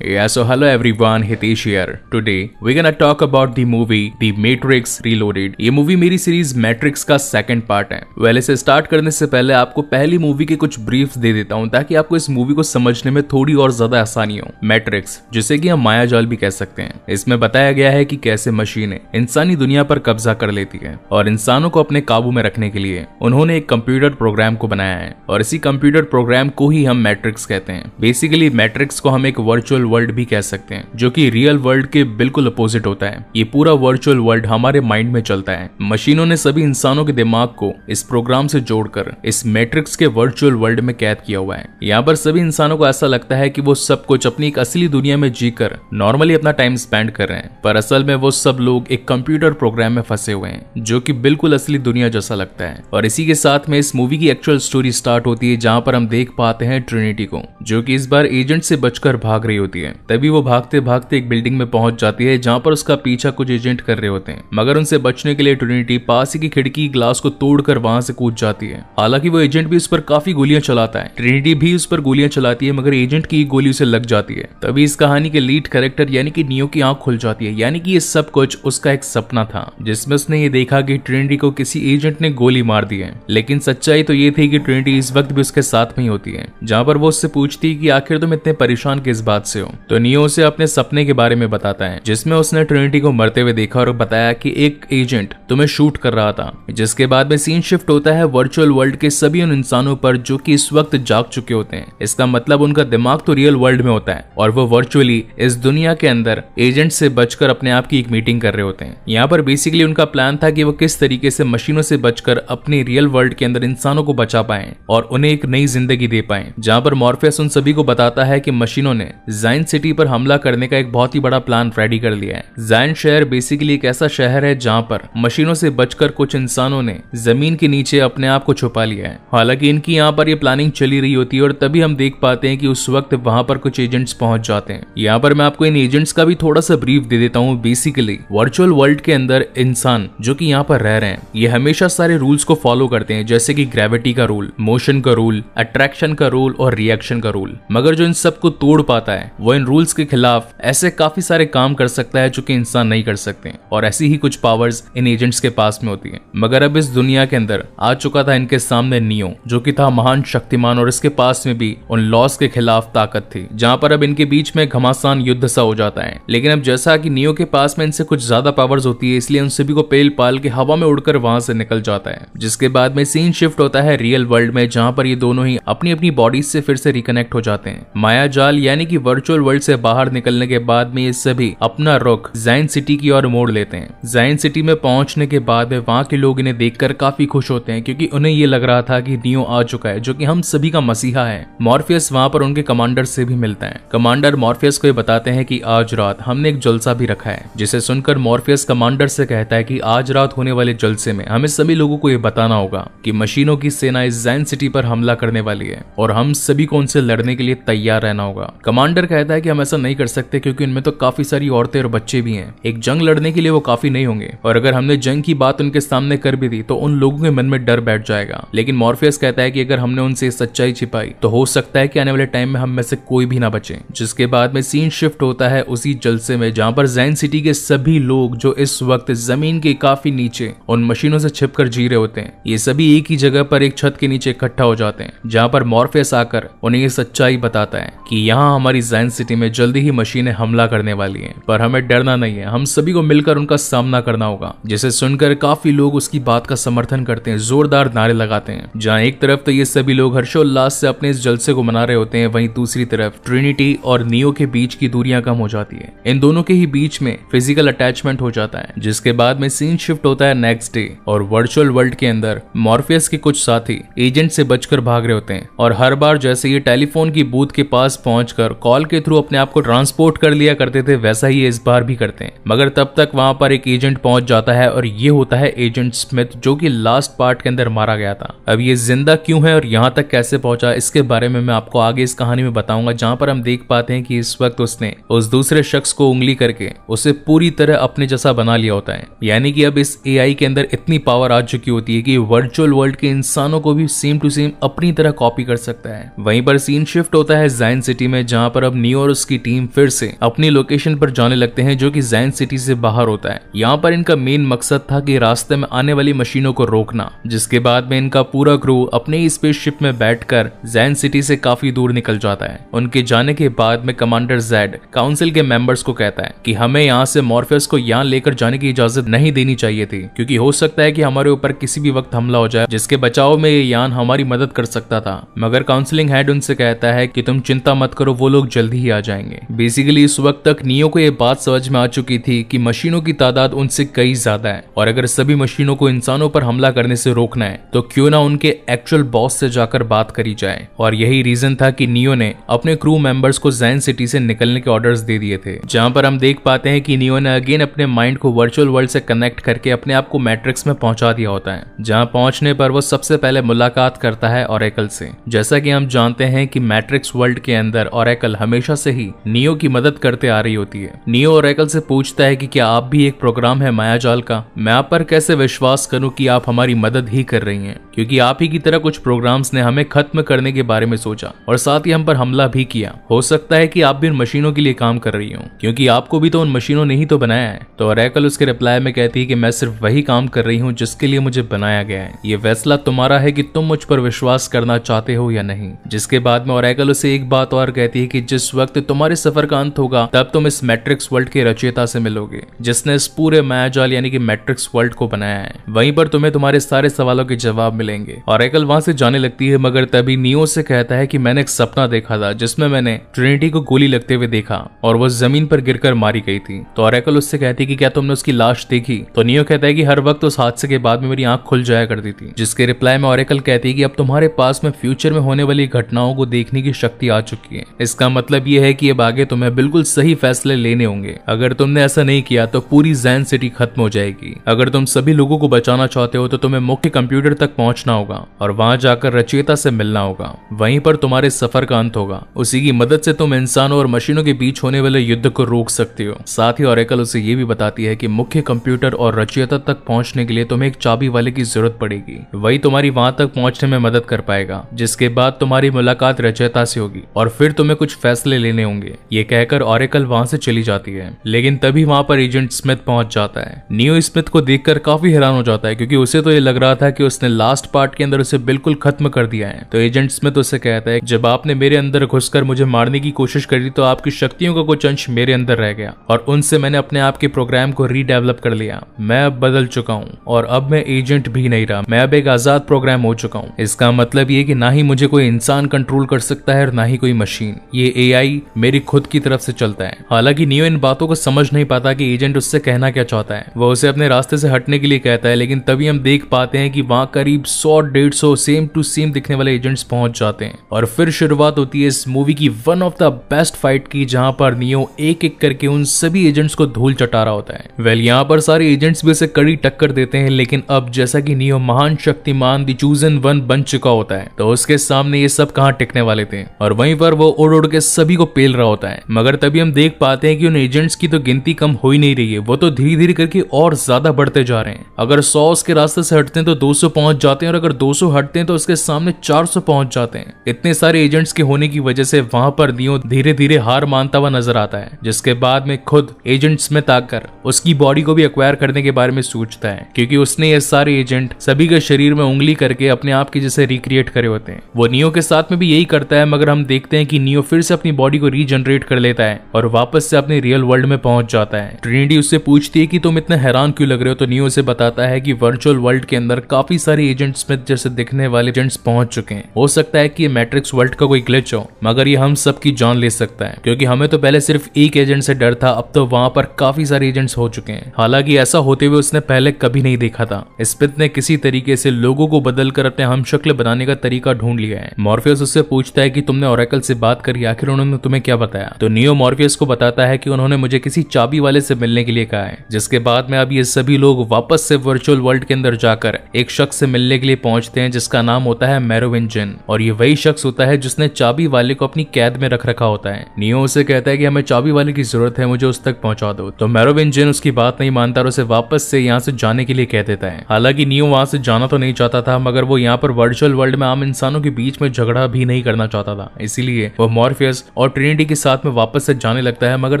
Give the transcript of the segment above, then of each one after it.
Yeah, so hello everyone, Hitesh here. Today we're gonna talk about the movie The Matrix Reloaded. ये movie मेरी series matrix का second part है। Well इसे start करने से पहले आपको पहली मूवी के कुछ ब्रीफ्स दे देता हूँ ताकि आपको इस मूवी को समझने में थोड़ी और ज्यादा आसानी हो। मैट्रिक्स, जिसे कि हम मायाजाल भी कह सकते हैं, इसमें बताया गया है कि कैसे मशीनें इंसानी दुनिया पर कब्जा कर लेती है और इंसानों को अपने काबू में रखने के लिए उन्होंने एक कंप्यूटर प्रोग्राम को बनाया है और इसी कंप्यूटर प्रोग्राम को ही हम मैट्रिक्स कहते हैं। बेसिकली मैट्रिक्स को हम एक वर्चुअल वर्ल्ड भी कह सकते हैं जो कि रियल वर्ल्ड के बिल्कुल अपोजिट होता है। ये पूरा वर्चुअल वर्ल्ड हमारे माइंड में चलता है। मशीनों ने सभी इंसानों के दिमाग को इस प्रोग्राम से जोड़कर इस मैट्रिक्स के वर्चुअल वर्ल्ड में कैद किया हुआ है। यहाँ पर सभी इंसानों को ऐसा लगता है कि वो सब कुछ अपनी एक असली दुनिया में जीकर नॉर्मली अपना टाइम स्पेंड कर रहे हैं, पर असल में वो सब लोग एक कंप्यूटर प्रोग्राम में फंसे हुए हैं जो कि बिल्कुल असली दुनिया जैसा लगता है। और इसी के साथ में इस मूवी की एक्चुअल स्टोरी स्टार्ट होती है जहाँ पर हम देख पाते हैं ट्रिनिटी को, जो कि इस बार एजेंट से बचकर भाग रही होती है। तभी वो भागते भागते एक बिल्डिंग में पहुंच जाती है जहां पर उसका पीछा कुछ एजेंट कर रहे होते हैं, मगर उनसे बचने के लिए ट्रिनिटी पास ही की खिड़की ग्लास को तोड़कर वहां से कूद जाती है। हालांकि वो एजेंट भी उस पर काफी गोलियां चलाता है, ट्रिनिटी भी उस पर गोलियां चलाती है, मगर एजेंट की गोली उसे लग जाती है। तभी इस कहानी के लीड कैरेक्टर यानी कि नियो की आंख खुल जाती है, यानी कि ये सब कुछ उसका एक सपना था जिसमें उसने ये देखा कि ट्रिनिटी को किसी एजेंट ने गोली मार दी है। लेकिन सच्चाई तो ये थी कि ट्रिनिटी इस वक्त भी उसके साथ में ही होती है, जहां पर वो उससे पूछती है कि आखिर तुम इतने परेशान किस बात से हो। तो नियो उसे अपने सपने के बारे में बताता है जिसमें उसने ट्रिनिटी को मरते हुए देखा और बताया कि एक एजेंट तुम्हें शूट कर रहा था। जिसके बाद में सीन शिफ्ट होता है वर्चुअल वर्ल्ड के सभी उन इंसानों पर जो कि इस वक्त जाग चुके होते हैं। इसका मतलब उनका दिमाग तो रियल वर्ल्ड में होता है और वो वर्चुअली इस दुनिया के अंदर एजेंट से बचकर अपने आप की एक मीटिंग कर रहे होते हैं। यहाँ पर बेसिकली उनका प्लान था कि वो किस तरीके से मशीनों से बचकर अपने रियल वर्ल्ड के अंदर इंसानों को बचा पाए और उन्हें एक नई जिंदगी दे पाए। जहाँ पर मॉर्फियस उन सभी को बताता है कि मशीनों ने जाइन सिटी पर हमला करने का एक बहुत ही बड़ा प्लान रेडी कर लिया है। जाइन शहर बेसिकली एक ऐसा शहर है जहां पर मशीनों से बचकर कुछ इंसानों ने जमीन के नीचे अपने आप को छुपा लिया है। हालांकि इनकी यहाँ पर ये प्लानिंग चली रही होती है और तभी हम देख पाते हैं कि उस वक्त वहां पर कुछ एजेंट्स पहुंच जाते हैं। यहाँ पर मैं आपको इन एजेंट्स का भी थोड़ा सा ब्रीफ दे देता हूँ। बेसिकली वर्चुअल वर्ल्ड के अंदर इंसान जो कि यहाँ पर रह रहे हैं ये हमेशा सारे रूल्स को फॉलो करते हैं, जैसे कि ग्रेविटी का रूल, मोशन का रूल, अट्रैक्शन का रूल और रिएक्शन का रूल। मगर जो इन सबको तोड़ पाता है वो इन रूल्स के खिलाफ ऐसे काफी सारे काम कर सकता है जो कि इंसान नहीं कर सकते, और ऐसी ही कुछ पावर्स इन एजेंट्स के पास में होती है। मगर अब इस दुनिया के अंदर आ चुका था इनके सामने नियो, जो कि था महान शक्तिमान और इसके पास में भी उन लॉस के खिलाफ ताकत थी, जहां पर अब इनके बीच में घमासान युद्ध सा हो जाता है। लेकिन अब जैसा कि नियो के पास में इनसे कुछ ज्यादा पावर्स होती है, इसलिए उन सभी को पेल पाल के हवा में उड़कर वहां से निकल जाता है। जिसके बाद में सीन शिफ्ट होता है रियल वर्ल्ड में, जहां पर ये दोनों ही अपनी अपनी बॉडी से फिर से रिकनेक्ट हो जाते हैं। मायाजाल यानी कि वर्चुअल वर्ल्ड से बाहर निकलने के बाद में ये सभी अपना रुख जाइन सिटी की ओर मोड़ लेते हैं। जाइन सिटी में पहुंचने के बाद में वहां के लोग इन्हें देखकर काफी खुश होते हैं, क्योंकि उन्हें ये लग रहा था कि नियो आ चुका है जो कि हम सभी का मसीहा है। मॉर्फियस वहां पर उनके कमांडर से भी मिलता है। कमांडर मॉर्फियस को ये बताते हैं कि आज रात हमने एक जलसा भी रखा है, जिसे सुनकर मॉर्फियस कमांडर से कहता है कि आज रात होने वाले जलसे में हमें सभी लोगों को ये बताना होगा कि मशीनों की सेना इस जाइन सिटी पर हमला करने वाली है और हम सभी को उनसे लड़ने के लिए तैयार रहना होगा। कमांडर कहता है कि हम ऐसा नहीं कर सकते क्योंकि इनमें तो काफी सारी औरतें और बच्चे भी हैं। एक जंग लड़ने के लिए वो काफी नहीं होंगे, और अगर हमने जंग की बात उनके सामने कर भी दी तो उन लोगों के मन में डर बैठ जाएगा। लेकिन मॉर्फियस कहता है कि अगर हमने उनसे सच्चाई छिपाई तो हो सकता है कि आने वाले टाइम में हम में से कोई भी ना बचे। जिसके बाद में सीन शिफ्ट होता है उसी जलसे में, जहां पर जाइन सिटी के सभी लोग जो इस वक्त जमीन के काफी नीचे उन मशीनों से छिपकर जी रहे होते हैं, ये सभी एक ही जगह पर एक छत के नीचे इकट्ठा हो जाते हैं, जहां पर मॉर्फियस आकर उन्हें ये सच्चाई बताता है कि यहाँ हमारी जाइन सिटी में जल्दी ही मशीनें हमला करने वाली हैं, पर हमें डरना नहीं है, हम सभी को मिलकर उनका सामना करना होगा। जिसे सुनकर काफी लोग उसकी बात का समर्थन करते हैं, जोरदार नारे लगाते हैं। जहां एक तरफ तो ये सभी लोग हर्षोल्लास से अपने इस जलसे को मना रहे होते हैं, वहीं दूसरी तरफ ट्रिनिटी और नियो के बीच की दूरियां कम हो जाती है। इन दोनों के ही बीच में फिजिकल अटैचमेंट हो जाता है। जिसके बाद में सीन शिफ्ट होता है नेक्स्ट डे, और वर्चुअल वर्ल्ड के अंदर मॉर्फियस के कुछ साथी एजेंट से बचकर भाग रहे होते हैं, और हर बार जैसे ये टेलीफोन की बूथ के पास पहुंचकर कॉल के थ्रू अपने आप को ट्रांसपोर्ट कर लिया करते थे, वैसा ही इस बार भी करते हैं। मगर तब तक वहां पर एक एजेंट पहुंच जाता है, और ये होता है एजेंट स्मिथ, जो कि लास्ट पार्ट के अंदर मारा गया था। अब ये जिंदा क्यों है और यहाँ तक कैसे पहुंचा, इसके बारे में मैं आपको आगे इस कहानी में बताऊंगा, जहां पर हम देख पाते हैं कि इस वक्त उसने उस दूसरे शख्स को उंगली करके उसे पूरी तरह अपने जैसा बना लिया होता है। यानी कि अब इस एआई के अंदर इतनी पावर आ चुकी होती है कि वर्चुअल वर्ल्ड के इंसानों को भी सेम टू सेम अपनी तरह कॉपी कर सकता है। वहीं पर सीन शिफ्ट होता है जाइन सिटी में, जहां पर अब नियो और उसकी टीम फिर से अपनी लोकेशन पर जाने लगते हैं जो कि जैन सिटी से बाहर होता है। यहाँ पर इनका मेन मकसद था कि रास्ते में आने वाली मशीनों को रोकना, जिसके बाद में इनका पूरा क्रू अपने ही स्पेसशिप में बैठकर जैन सिटी से काफी दूर निकल जाता है। उनके जाने के बाद में कमांडर जेड काउंसिल के मेंबर्स को कहता है कि हमें यहाँ से मॉर्फियस को यहाँ लेकर जाने की इजाजत नहीं देनी चाहिए थी, क्योंकि हो सकता है कि हमारे ऊपर किसी भी वक्त हमला हो जाए, जिसके बचाव में ये यान हमारी मदद कर सकता था। मगर काउंसलिंग हेड उनसे कहता है कि तुम चिंता मत करो, वो लोग जल्दी ही आ जाएंगे। बेसिकली इस वक्त तक नियो को ये बात समझ में आ चुकी थी कि मशीनों की तादाद उनसे कई ज्यादा है, और अगर सभी मशीनों को इंसानों पर हमला करने से रोकना है तो क्यों ना उनके एक्चुअल बॉस से जाकर बात करी जाए। और यही रीजन था कि नियो ने अपने क्रू मेंबर्स को जैन सिटी से निकलने के ऑर्डर्स दे दिए थे, जहां पर हम देख पाते हैं कि नियो ने अगेन अपने माइंड को वर्चुअल वर्ल्ड से कनेक्ट करके अपने आप को मैट्रिक्स में पहुंचा दिया होता है, जहां पहुंचने पर वो सबसे पहले मुलाकात करता है ऑरेकल से। जैसा कि हम जानते हैं कि मैट्रिक्स वर्ल्ड के अंदर ऑरेकल हमेशा से ही नियो की मदद करते आ रही होती है। नियो ऑरेकल से पूछता है कि क्या आप भी एक प्रोग्राम है मायाजाल का, मैं आप पर कैसे विश्वास करूं कि आप हमारी मदद ही कर रही हैं, क्योंकि आप ही की तरह कुछ प्रोग्राम्स ने हमें खत्म करने के बारे में सोचा और साथ ही हम पर हमला भी किया। हो सकता है कि आप भी उन मशीनों के लिए काम कर रही हो, क्योंकि आपको भी तो उन मशीनों ने ही तो बनाया है। तो ऑरेकल उसके रिप्लाई में कहती है कि मैं सिर्फ वही काम कर रही हूँ जिसके लिए मुझे बनाया गया है, ये फैसला तुम्हारा है कि तुम मुझ पर विश्वास करना चाहते हो या नहीं। जिसके बाद में ऑरेकल उसे एक बात और कहती है कि जिस वक्त तुम्हारे सफर का अंत होगा तब तुम इस मैट्रिक्स वर्ल्ड के रचयिता से मिलोगे, जिसने इस पूरे मायाजाल यानी कि मैट्रिक्स वर्ल्ड को बनाया है। वहीं पर तुम्हें तुम्हारे सारे सवालों के जवाब मिलेंगे। ऑरेकल वहां से जाने लगती है, मगर तभी नियो से कहता है कि मैंने एक सपना देखा था जिसमें मैंने ट्रिनिटी को गोली लगते हुए देखा और वो जमीन पर गिरकर मारी गई थी। तो ऑरेकल उससे कहती है कि क्या तुमने उसकी लाश देखी? तो नियो कहता है कि हर वक्त उस हादसे के बाद में मेरी आंख खुल जाया करती थी। जिसके रिप्लाई में ऑरेकल कहती है कि अब तुम्हारे पास में फ्यूचर में होने वाली घटनाओं को देखने की शक्ति आ चुकी है। इसका मतलब ये है कि अब आगे तुम्हें बिल्कुल सही फैसले लेने होंगे। अगर तुमने ऐसा नहीं किया तो पूरी जैन सिटी खत्म हो जाएगी। अगर तुम सभी लोगों को बचाना चाहते हो तो तुम्हें मुख्य कंप्यूटर तक पहुंचना होगा और वहां जाकर रचयिता से मिलना होगा। वहीं पर तुम्हारे सफर का अंत होगा। उसी की मदद से तुम इंसानों और मशीनों के बीच होने वाले युद्ध को रोक सकते हो। साथ ही ऑरेकल उसे ये भी बताती है कि मुख्य कंप्यूटर और रचयिता तक पहुंचने के लिए तुम्हें एक चाबी वाले की जरूरत पड़ेगी। वही तुम्हारी वहां तक पहुंचने में मदद कर पाएगा, जिसके बाद तुम्हारी मुलाकात रचयिता से होगी और फिर तुम्हें कुछ फैसले लेने होंगे। ये कहकर ऑरेकल वहां से चली जाती है, लेकिन तभी वहां पर एजेंट स्मिथ पहुंच जाता है। नियो स्मिथ को देखकर काफी हैरान हो जाता है, क्योंकि उसे तो ये लग रहा था कि उसने लास्ट पार्ट के अंदर उसे बिल्कुल खत्म कर दिया है। तो एजेंट स्मिथ उससे कहता है जब आपने मेरे अंदर घुसकर मुझे मारने की कोशिश करी तो आपकी शक्तियों का कुछ अंश मेरे अंदर रह गया और उनसे मैंने अपने आप के प्रोग्राम को रीडेवलप कर लिया। मैं अब बदल चुका हूँ और अब मैं एजेंट भी नहीं रहा, मैं अब एक आजाद प्रोग्राम हो चुका हूँ। इसका मतलब ये कि ना ही मुझे कोई इंसान कंट्रोल कर सकता है और ना ही कोई मशीन। ये एआई मेरी खुद की तरफ से चलता है। हालांकि नियो इन बातों को समझ नहीं पाता कि एजेंट उससे कहना क्या चाहता है। वो उसे अपने रास्ते से हटने के लिए कहता है, लेकिन तभी हम देख पाते हैं कि वहां करीब 100-150 सेम टू सेम दिखने वाले एजेंट्स पहुंच जाते हैं और फिर शुरुआत होती है इस मूवी की one of the best fight की, जहां पर नियो एक एक करके उन सभी एजेंट्स को धूल चटा रहा होता है। वेल यहाँ पर सारे एजेंट्स भी उसे कड़ी टक्कर देते हैं, लेकिन अब जैसा कि नियो महान शक्तिमान द चूजन वन बन चुका होता है तो उसके सामने ये सब कहां टिकने वाले थे और वहीं पर वो उड़ उड़ के सभी को पेल रहा होता है। मगर तभी हम देख पाते हैं कि उन एजेंट्स की तो गिनती कम हो ही नहीं रही है, वो तो धीरे धीरे करके और ज्यादा बढ़ते जा रहे हैं। अगर 100 उसके रास्ते से हटते हैं तो 200 पहुंच जाते हैं और अगर 200 हटते हैं तो उसके सामने 400 पहुंच जाते हैं। इतने सारे एजेंट्स के होने की वजह से वहां पर नियो धीरे धीरे हार मानता हुआ नजर आता है, जिसके बाद में खुद एजेंट स्मिथ आकर उसकी बॉडी को भी एक्वायर करने के बारे में सोचता है, क्योंकि उसने ये सारे एजेंट सभी के शरीर में उंगली करके अपने आप की जैसे रिक्रिएट करे होते हैं। वो नियो के साथ में भी यही करता है, मगर हम देखते हैं कि नियो फिर से अपनी बॉडी को रीजनरेट कर लेता है और वापस से अपने रियल वर्ल्ड में पहुंच जाता है। ट्रिनिटी उससे पूछती है कि तुम इतने हैरान क्यों लग रहे हो, तो नियो उसे बताता है कि वर्चुअल वर्ल्ड के अंदर काफी सारे एजेंट स्मिथ जैसे दिखने वाले एजेंट्स पहुंच चुके हैं। हो सकता है कि ये मैट्रिक्स वर्ल्ड का कोई ग्लिच हो, मगर ये हम सब की जान ले सकता है, क्योंकि हमें तो पहले सिर्फ एक एजेंट से डर था, अब तो वहां पर काफी सारे एजेंट्स हो चुके हैं। हालांकि ऐसा होते हुए उसने पहले कभी नहीं देखा था। स्मिथ ने किसी तरीके से लोगों को बदलकर अपने हमशक्ल बनाने का तरीका ढूंढ लिया है। मॉर्फियस उससे पूछता है कि तुमने ऑरेकल से बात करी, आखिर उन्होंने तुम्हें क्या बताया? तो नियो मॉर्फियस को बताता है कि उन्होंने मुझे किसी चाबी वाले से मिलने के लिए कहा है, जिसके बाद में अब ये सभी लोग वापस से वर्चुअल वर्ल्ड के अंदर जाकर एक शख्स से मिलने के लिए पहुंचते हैं, जिसका नाम होता है मेरोविन जिन, और ये वही शख्स होता है जिसने चाबी वाले को अपनी कैद में रख रखा होता है। नियो उसे कहता है कि हमें चाबी वाले की जरूरत है, मुझे उस तक पहुंचा दो। तो मेरोविन जिन उसकी बात नहीं मानता और उसे वापस से यहाँ से जाने के लिए कह देता है। हालांकि नियो वहां से जाना तो नहीं चाहता था, मगर वो यहाँ पर वर्चुअल वर्ल्ड में आम इंसानों के बीच में झगड़ा भी नहीं करना चाहता था, इसीलिए वो मॉर्फियस और ट्रिनिटी के साथ में वापस से जाने लगता है, मगर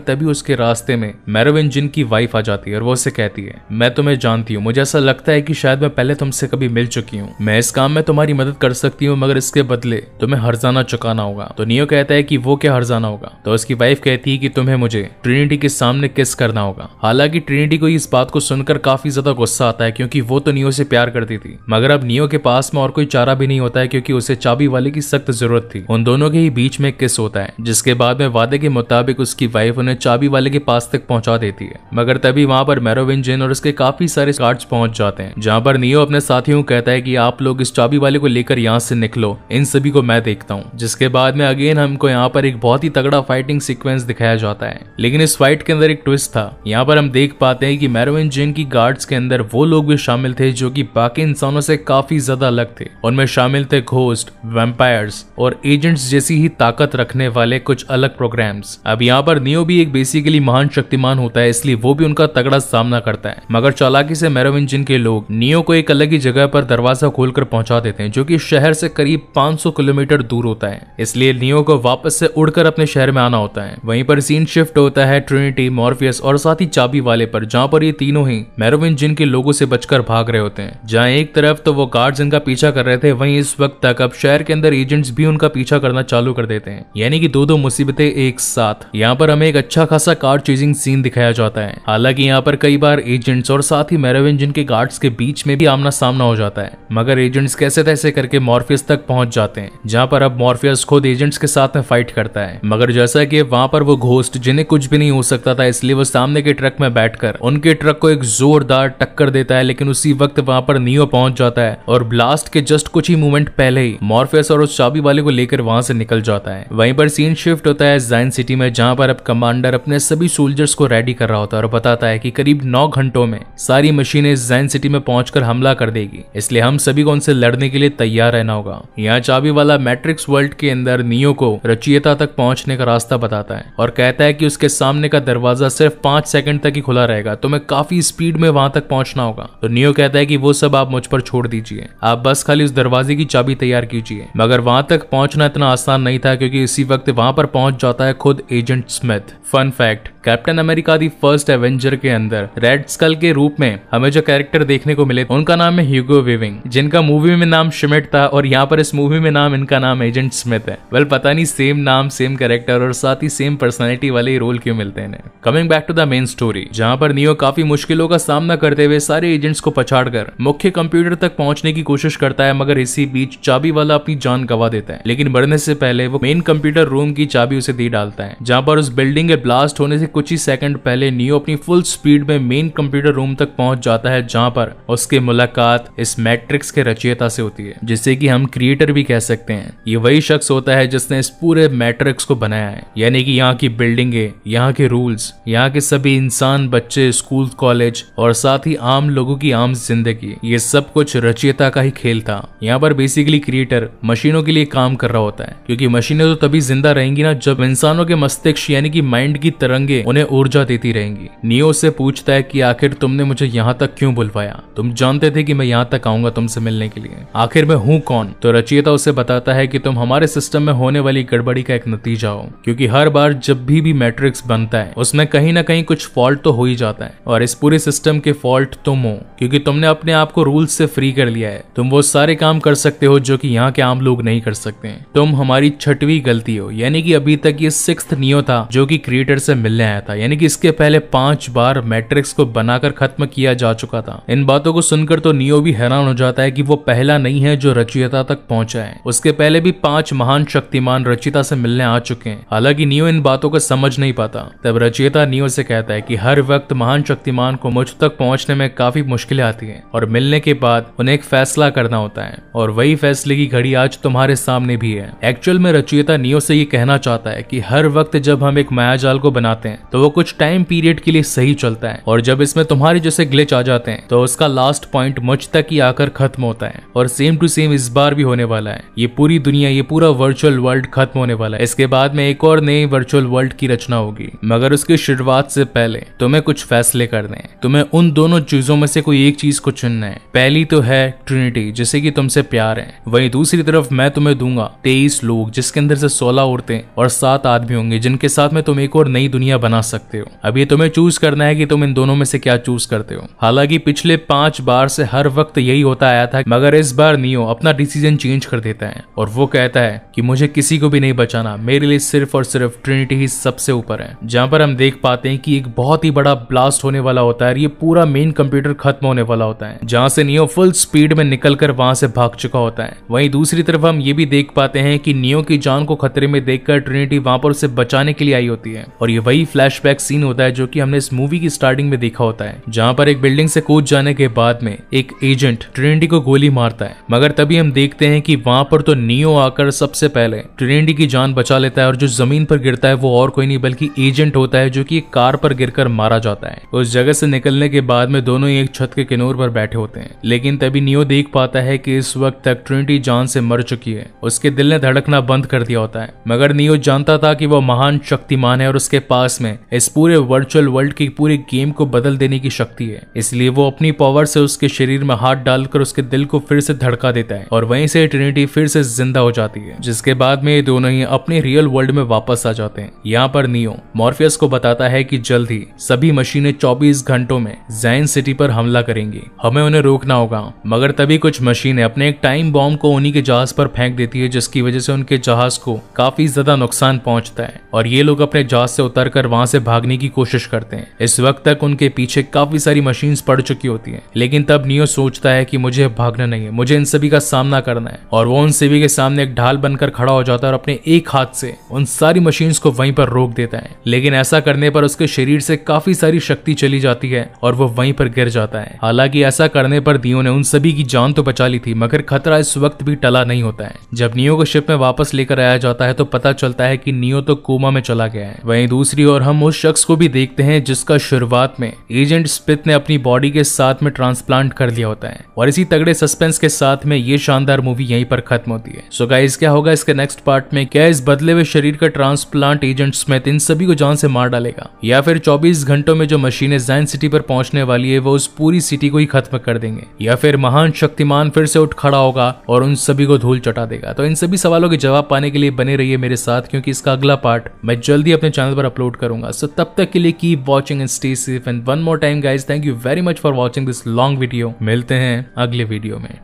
तभी उसके रास्ते में मेरोविंजियन की वाइफ आ जाती है और वो उसे कहती है, मैं तुम्हें जानती हूँ, मुझे ऐसा लगता है कि शायद मैं पहले तुमसे कभी मिल चुकी हूँ, मैं इस काम में तुम्हारी मदद कर सकती हूँ, मगर इसके बदले तुम्हें हर्जाना चुकाना होगा। तो नियो कहता है कि वो क्या हर्जाना होगा। तो उसकी वाइफ कहती है कि तुम्हें मुझे ट्रिनिटी के सामने किस करना होगा। हालांकि ट्रिनिटी को इस बात को सुनकर काफी ज्यादा गुस्सा आता है, क्योंकि वो तो नियो से प्यार करती थी, मगर अब नियो के पास में और कोई चारा भी नहीं होता है, क्योंकि उसे चाबी वाले की सख्त जरूरत थी। उन दोनों के ही बीच में किस होता है, जिसके बाद में वादे के मुताबिक उसकी वाइफ उन्हें चाबी वाले के पास तक पहुंचा देती है। मगर तभी वहां पर मेरोविंजियन और उसके काफी सारे गार्ड्स पहुंच जाते हैं, जहां पर नियो अपने साथियों को कहता है कि आप लोग इस चाबी वाले को लेकर यहाँ से निकलो, इन सभी को मैं देखता हूँ। जिसके बाद में अगेन हमको यहाँ पर एक बहुत ही तगड़ा फाइटिंग सीक्वेंस दिखाया जाता है। लेकिन इस फाइट के अंदर एक ट्विस्ट था। यहाँ पर हम देख पाते हैं कि मेरोविंजियन की गार्ड्स के अंदर वो लोग भी शामिल थे जो कि बाकी इंसानों से काफी ज्यादा अलग थे। उनमें शामिल थे घोस्ट, वैम्पायर्स और एजेंट्स जैसी ही ताकत रखने वाले कुछ अलग प्रोग्राम्स। अब यहाँ पर नियो भी एक बेसिकली महान शक्तिमान होता है, इसलिए वो भी उनका तगड़ा सामना करता है। मगर चालाकी से मेरोविंजियन के लोग नियो को एक अलग ही जगह पर दरवाजा खोलकर पहुंचा देते हैं, जो कि शहर से करीब 500 किलोमीटर दूर होता है। इसलिए नियो को वापस से उड़कर अपने शहर में आना होता है। वहीं पर सीन शिफ्ट होता है ट्रिनिटी, मॉर्फियस और साथ ही चाबी वाले पर, जहां पर ये तीनों ही मेरोविंजियन के लोगों से बचकर भाग रहे होते हैं। जहां एक तरफ तो वो गार्ड्स इनका पीछा कर रहे थे, वहीं इस वक्त तक अब शहर के अंदर एजेंट्स भी उनका पीछा करना चालू कर देते हैं, यानी कि दो मुसीबतें एक साथ। यहाँ पर हमें एक अच्छा खासा कार चेजिंग सीन दिखाया जाता है। हालांकि यहाँ पर कई बार एजेंट्स और साथ ही मेरोविंजियन के गार्ड्स के बीच में भी आमना सामना हो जाता है, मगर एजेंट्स कैसे तैसे करके मॉर्फियस तक पहुंच जाते हैं, जहां पर अब मॉर्फियस खुद एजेंट्स के साथ में फाइट करता है। मगर जैसा कि वहां पर वो घोस्ट जिन्हें कुछ भी नहीं हो सकता था, इसलिए वो सामने के ट्रक में बैठकर उनके ट्रक को एक जोरदार टक्कर देता है। लेकिन उसी वक्त वहां पर नियो पहुंच जाता है और ब्लास्ट के जस्ट कुछ ही मोमेंट पहले ही मॉर्फियस और उस चाबी वाले को लेकर वहां से निकल जाता है। वहीं पर सीन शिफ्ट होता है ज़ाइन सिटी में, जहां पर अब कमांडर अपने सभी सोल्जर्स को रेडी कर रहा होता है और बताता है कि करीब 9 घंटों में सारी मशीनें ज़ाइन सिटी में पहुंचकर हमला कर देगी, इसलिए हम सभी को उनसे लड़ने के लिए तैयार रहना होगा। यहाँ चाबी वाला मैट्रिक्स वर्ल्ड के अंदर नियो को रचयिता तक पहुंचने का रास्ता बताता है और कहता है कि उसके सामने का दरवाजा सिर्फ 5 सेकंड तक ही खुला रहेगा, तो मैं काफी स्पीड में वहां तक पहुंचना होगा। तो नियो कहता है कि वो सब आप मुझ पर छोड़ दीजिए, आप बस खाली उस दरवाजे की चाबी तैयार कीजिए। मगर वहां तक पहुंचना इतना आसान नहीं था, क्योंकि इसी वक्त वहां पर पहुंच जाता है खुद agent Smith. Fun fact, Captain America the First Avenger के अंदर रेड स्कल के रूप में हमें जो कैरेक्टर देखने को मिले उनका नाम है ह्यूगो वीविंग, जिनका मूवी में नाम शिमिट था और यहाँ पर इस मूवी में नाम इनका नाम एजेंट स्मिथ है। वेल पता नहीं सेम नाम सेम कैरेक्टर और साथ ही सेम पर्सनैलिटी वाले रोल क्यों मिलते हैं। Coming back to the main story, जहाँ पर नियो काफी मुश्किलों का सामना करते हुए सारे एजेंट्स को पछाड़कर मुख्य कंप्यूटर तक पहुंचने की कोशिश करता है, मगर इसी बीच चाबी वाला अपनी जान गवा देता है। लेकिन मरने से पहले वो मेन कंप्यूटर रूम की चाबी उसे दे डालता है, जहाँ पर उस बिल्डिंग के ब्लास्ट होने से कुछ ही सेकंड पहले नियो अपनी फुल स्पीड में मेन कंप्यूटर रूम तक पहुंच जाता है, जहां पर उसकी मुलाकात इस मैट्रिक्स के रचयिता से होती है, जिसे कि हम क्रिएटर भी कह सकते हैं। ये वही शख्स होता है जिसने इस पूरे मैट्रिक्स को बनाया है, यानी कि यहाँ की बिल्डिंगे, यहाँ के रूल्स, यहाँ के सभी इंसान, बच्चे, स्कूल, कॉलेज और साथ ही आम लोगों की आम जिंदगी, ये सब कुछ रचयिता का ही खेल था। यहाँ पर बेसिकली क्रिएटर मशीनों के लिए काम कर रहा होता है, क्योंकि मशीनें तो तभी जिंदा रहेंगी ना जब इंसानों के मस्तिष्क यानी कि माइंड की तरंगे उन्हें ऊर्जा देती रहेंगी। नियो से पूछता है कि आखिर तुमने मुझे यहाँ तक क्यों बुलवाया, तुम जानते थे कि मैं यहाँ तक आऊंगा तुमसे मिलने के लिए, आखिर मैं हूँ कौन। तो रचयिता उसे बताता है कि तुम हमारे सिस्टम में होने वाली गड़बड़ी का एक नतीजा हो, क्योंकि हर बार जब भी मैट्रिक्स बनता है उसमें कहीं ना कहीं कुछ फॉल्ट तो हो ही जाता है, और इस पूरे सिस्टम के फॉल्ट तुम हो, क्योंकि तुमने अपने आप को रूल्स से फ्री कर लिया है। तुम वो सारे काम कर सकते हो जो कि यहाँ के आम लोग नहीं कर सकते। तुम हमारी 6वीं गलती हो, यानी कि अभी तक ये 6th नियो था जो कि क्रिएटर से मिलने आया था, यानी कि इसके पहले 5 बार मैट्रिक्स को बनाकर खत्म किया जा चुका था। इन बातों को सुनकर तो नियो भी हैरान हो जाता है कि वो पहला नहीं है जो रचयिता तक पहुंचा है, उसके पहले भी 5 महान शक्तिमान रचयिता से मिलने आ चुके हैं। हालांकि नियो इन बातों को समझ नहीं पाता। तब रचयिता नियो से कहता है कि हर वक्त महान शक्तिमान को मुझ तक पहुंचने में काफी मुश्किलें आती हैं, और मिलने के बाद उन्हें एक फैसला करना होता है, और वही फैसले की घड़ी आज तुम्हारे सामने भी है। एक्चुअल में रचयिता नियो से ये कहना चाहता है कि हर वक्त जब हम एक मायाजाल को बनाते हैं हैं तो वो कुछ टाइम पीरियड के लिए सही चलता है, और जब इसमें तुम्हारे जैसे ग्लिच आ जाते हैं तो उसका लास्ट पॉइंट मुझ तक ही आकर खत्म होता है। और सेम टू सेम इस बार भी होने वाला है। ये पूरी दुनिया, ये पूरा वर्चुअल वर्ल्ड खत्म होने वाला है। इसके बाद में एक और नई वर्चुअल वर्ल्ड की रचना होगी, मगर उसकी शुरुआत से पहले तुम्हें कुछ फैसले करने हैं। तुम्हें उन दोनों चीजों में से कोई एक चीज को चुनना है। पहली तो है ट्रिनिटी, जिसे कि तुमसे प्यार है। वहीं दूसरी तरफ मैं तुम्हें दूंगा 23 लोग, जिसके अंदर से 16 औरतें और 7 आदमी होंगे, जिनके साथ में तुम एक और नई दुनिया बना सकते हो। अब ये तुम्हें चूज करना है कि तुम इन दोनों में से क्या चूज करते हो। हालांकि पिछले 5 बार से हर वक्त यही होता आया था, मगर इस बार नियो अपना डिसीजन चेंज कर देता है और वो कहता है कि मुझे किसी को भी नहीं बचाना, मेरे लिए सिर्फ और सिर्फ ट्रिनिटी ही सबसे ऊपर है। जहां पर हम देख पाते हैं कि एक बहुत ही बड़ा ब्लास्ट होने वाला होता है। ये पूरा मेन कंप्यूटर खत्म होने वाला होता है, जहां से नियो फुल स्पीड में निकलकर वहां से भाग चुका होता है। वहीं दूसरी तरफ हम ये भी देख पाते हैं कि नियो की जान को खतरे में देखकर ट्रिनिटी वहां पर उसे बचाने के लिए आई होती है। और ये वही फ्लैशबैक सीन होता है जो कि हमने इस मूवी की स्टार्टिंग में देखा होता है, जहां पर एक बिल्डिंग से कूद जाने के बाद में एक एजेंट ट्रिनिटी को गोली मारता है। मगर तभी हम देखते हैं कि वहां पर तो नियो आकर सबसे पहले ट्रिनिटी की जान बचा लेता है, और जो जमीन पर गिरता है वो और कोई नहीं बल्कि एजेंट होता है, जो कि एक कार पर गिरकर मारा जाता है। उस जगह से निकलने के बाद में दोनों ही एक छत के किनारे पर बैठे होते हैं, लेकिन तभी नियो देख पाता है कि इस वक्त तक ट्रिनिटी जान से मर चुकी है। उसके दिल ने धड़कना बंद कर दिया होता है। मगर नियो जानता था कि वो महान शक्तिमान है और उसके पास में इस पूरे वर्चुअल वर्ल्ड के पूरे गेम को बदल देने की शक्ति है। इसलिए वो अपनी पावर से उसके शरीर में हाथ डालकर उसके दिल को फिर से धड़का देता है, और वहीं से ट्रिनिटी फिर से जिंदा हो जाती है। जिसके बाद में ये दोनों ही अपने रियल वर्ल्ड में वापस आ जाते हैं। यहाँ पर नियो मॉर्फियस को बताता है कि जल्द ही सभी मशीनें 24 घंटों में ज़ाइन सिटी पर हमला करेंगी, हमें उन्हें रोकना होगा। मगर तभी कुछ मशीनें अपने एक टाइम बॉम्ब को उन्हीं के जहाज पर फेंक देती है, जिसकी वजह से उनके जहाज को काफी ज्यादा नुकसान पहुंचता है, और ये लोग अपने जहाज से उतरकर वहां से भागने की कोशिश करते हैं। इस वक्त तक उनके पीछे काफी सारी मशीन्स पड़ चुकी होती हैं, लेकिन तब नियो सोचता है कि मुझे भागना नहीं है, मुझे इन सभी का सामना करना है। और वो उन सभी के सामने एक ढाल बनकर खड़ा हो जाता है और अपने एक हाथ से उन सारी मशीन्स को वहीं पर रोक देता है। लेकिन ऐसा करने पर उसके शरीर से काफी सारी शक्ति चली जाती है और वो वहीं पर गिर जाता है। हालांकि ऐसा करने पर नियो ने उन सभी की जान तो बचा ली थी, मगर खतरा इस वक्त भी टला नहीं होता है। जब नियो को शिप में वापस लेकर आया जाता है तो पता चलता है कि नियो तो कोमा में चला गया है। वहीं दूसरी ओर हम उस शख्स को भी देखते हैं जिसका शुरुआत में एजेंट स्मिथ ने अपनी बॉडी के साथ में ट्रांसप्लांट कर लिया होता है। और इसी तगड़े सस्पेंस के साथ में ये शानदार मूवी यहीं पर खत्म होती है। सो गाइस, क्या होगा इसके नेक्स्ट पार्ट में? क्या इस बदले हुए शरीर का ट्रांसप्लांट एजेंट स्मिथ इन सभी को जान से मार डालेगा, या फिर 24 घंटों में जो मशीनें ज़ाइन सिटी पर पहुंचने वाली है वो उस पूरी सिटी को ही खत्म कर देंगे, या फिर महान शक्तिमान फिर से उठ खड़ा होगा और उन सभी को धूल चटा देगा? तो इन सभी सवालों के जवाब पाने के लिए बने रहिए मेरे साथ, क्योंकि इसका अगला पार्ट मैं जल्दी अपने चैनल पर अपलोड करूंगा। सो तब तक के लिए keep watching and stay safe, and one more time guys, thank you very much for watching this long video. मिलते हैं अगले वीडियो में।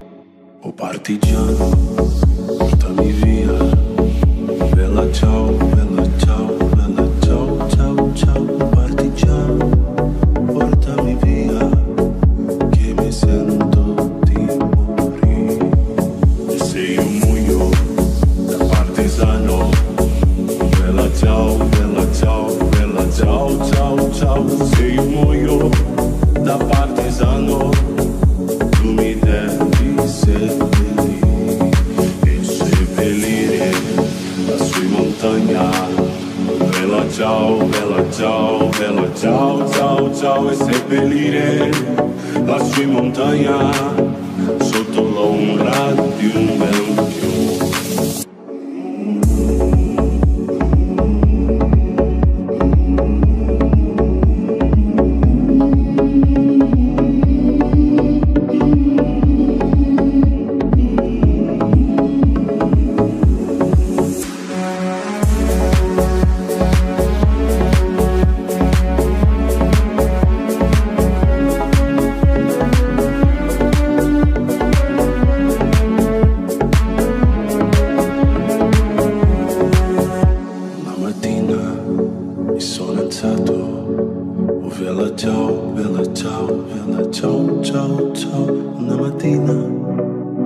O partigiano, portami via. Bella ciao, bella ciao, bella ciao, ciao, ciao. Partigiano, portami via, che mi sento di morire. Se io muoio da partigiano, bella ciao, bella ciao, bella ciao, ciao, ciao. Se io muoio da partigiano, tu mi devi seppellire e seppellire lassù in montagna. Bella ciao, bella ciao, bella ciao, ciao, ciao. E seppellire lassù in montagna sotto l'ombra di un bel fiume. Bella ciao, bella ciao, bella ciao, ciao, ciao. Una mattina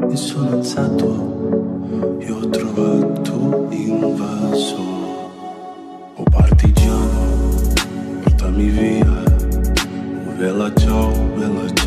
mi sono alzato e ho trovato invaso. Oh partigiano, portami via. Bella ciao, bella ciao.